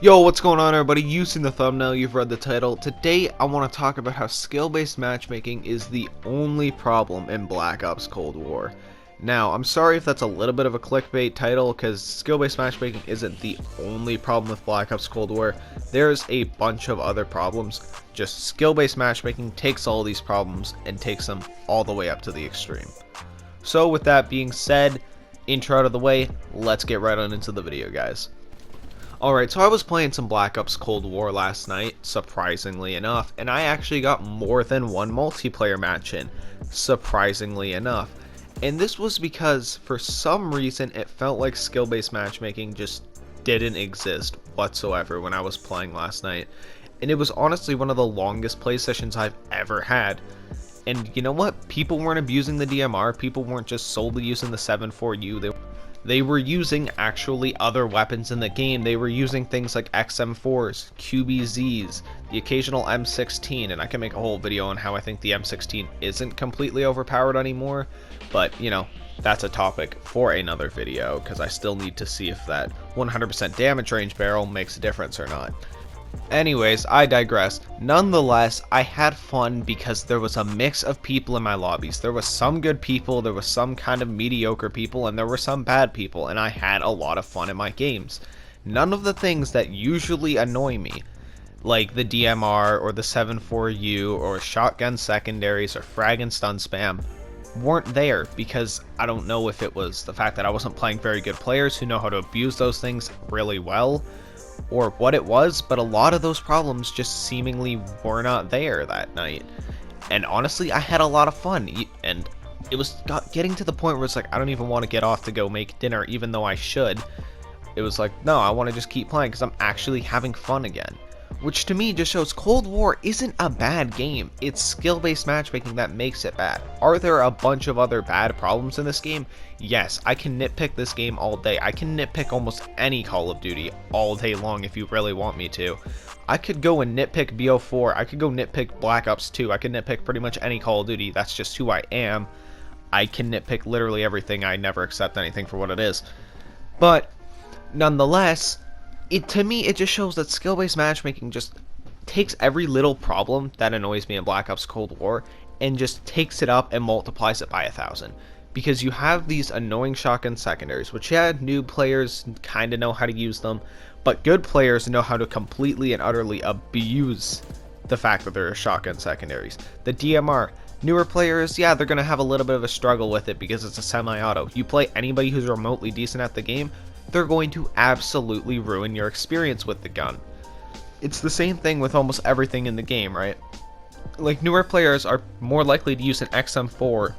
Yo, what's going on everybody? You've seen the thumbnail, you've read the title. Today I want to talk about how skill-based matchmaking is the only problem in Black Ops Cold War. Now, I'm sorry if that's a little bit of a clickbait title, because skill-based matchmaking isn't the only problem with Black Ops Cold War. There's a bunch of other problems. Just skill-based matchmaking takes all these problems and takes them all the way up to the extreme. So with that being said, intro out of the way, let's get right on into the video, guys. Alright, so I was playing some Black Ops Cold War last night, surprisingly enough, and I actually got more than one multiplayer match in, surprisingly enough. And this was because, for some reason, it felt like skill-based matchmaking just didn't exist whatsoever when I was playing last night. And it was honestly one of the longest play sessions I've ever had. And you know what? People weren't abusing the DMR, people weren't just solely using the 7.4U, they were using actually other weapons in the game. They were using things like XM4s, QBZs, the occasional M16, and I can make a whole video on how I think the M16 isn't completely overpowered anymore, but you know, that's a topic for another video, because I still need to see if that 100% damage range barrel makes a difference or not. Anyways, I digress. Nonetheless, I had fun because there was a mix of people in my lobbies. There was some good people, there was some kind of mediocre people, and there were some bad people, and I had a lot of fun in my games. None of the things that usually annoy me, like the DMR or the 7.4U or shotgun secondaries or frag and stun spam, weren't there, because I don't know if it was the fact that I wasn't playing very good players who know how to abuse those things really well, or what it was, but a lot of those problems just seemingly were not there that night. And honestly, I had a lot of fun, and it was getting to the point where it's like, I don't even want to get off to go make dinner, even though I should. It was like, no, I want to just keep playing because I'm actually having fun again. Which to me just shows Cold War isn't a bad game, it's skill-based matchmaking that makes it bad. Are there a bunch of other bad problems in this game? Yes, I can nitpick this game all day. I can nitpick almost any Call of Duty all day long if you really want me to. I could go and nitpick BO4, I could go nitpick Black Ops 2, I could nitpick pretty much any Call of Duty, that's just who I am. I can nitpick literally everything, I never accept anything for what it is. But, nonetheless, to me, it just shows that skill-based matchmaking just takes every little problem that annoys me in Black Ops Cold War and just takes it up and multiplies it by 1,000. Because you have these annoying shotgun secondaries, which yeah, new players kind of know how to use them, but good players know how to completely and utterly abuse the fact that there are shotgun secondaries. The DMR, newer players, yeah, they're going to have a little bit of a struggle with it because it's a semi-auto. You play anybody who's remotely decent at the game, they're going to absolutely ruin your experience with the gun. It's the same thing with almost everything in the game, right? Like, newer players are more likely to use an XM4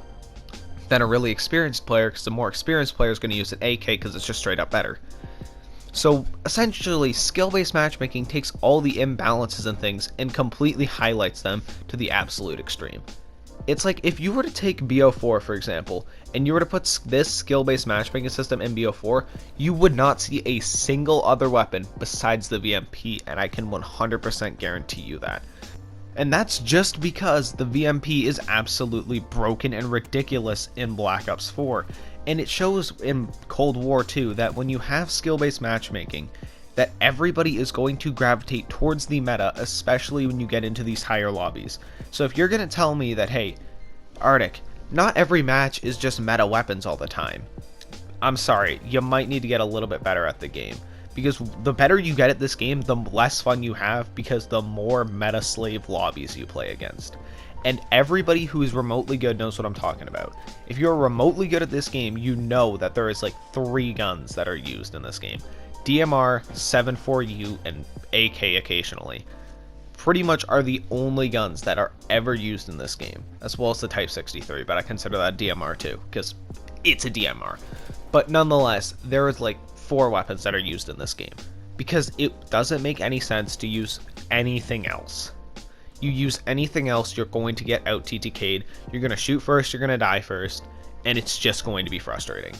than a really experienced player, because the more experienced player is going to use an AK because it's just straight up better. So essentially, skill-based matchmaking takes all the imbalances and things and completely highlights them to the absolute extreme. It's like if you were to take BO4, for example, and you were to put this skill-based matchmaking system in BO4, you would not see a single other weapon besides the VMP, and I can 100% guarantee you that. And that's just because the VMP is absolutely broken and ridiculous in Black Ops 4. And it shows in Cold War too that when you have skill-based matchmaking, that everybody is going to gravitate towards the meta, especially when you get into these higher lobbies. So if you're going to tell me that, hey, Arctic, not every match is just meta weapons all the time, I'm sorry, you might need to get a little bit better at the game. Because the better you get at this game, the less fun you have, because the more meta slave lobbies you play against. And everybody who is remotely good knows what I'm talking about. If you're remotely good at this game, you know that there is like 3 guns that are used in this game. DMR, 7.4U, and AK occasionally. Pretty much are the only guns that are ever used in this game, as well as the Type 63, but I consider that DMR too, because it's a DMR. But nonetheless, there is like 4 weapons that are used in this game, because it doesn't make any sense to use anything else. You use anything else, you're going to get out TTK'd, you're going to shoot first, you're going to die first, and it's just going to be frustrating.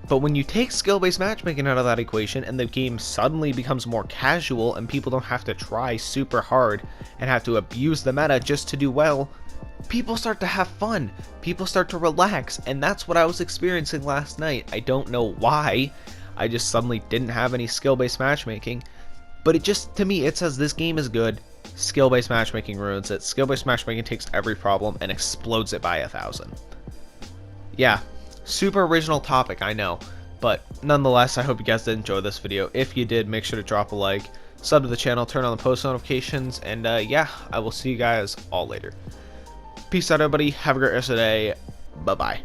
But when you take skill-based matchmaking out of that equation and the game suddenly becomes more casual and people don't have to try super hard and have to abuse the meta just to do well, people start to have fun, people start to relax, and that's what I was experiencing last night. I don't know why, I just suddenly didn't have any skill-based matchmaking, but it just, to me, it says this game is good. Skill-based matchmaking ruins it. Skill-based matchmaking takes every problem and explodes it by 1,000. Yeah, super original topic, I know. But nonetheless, I hope you guys did enjoy this video. If you did, make sure to drop a like, sub to the channel, turn on the post notifications, and yeah, I will see you guys all later. Peace out, everybody. Have a great rest of the day. Bye-bye.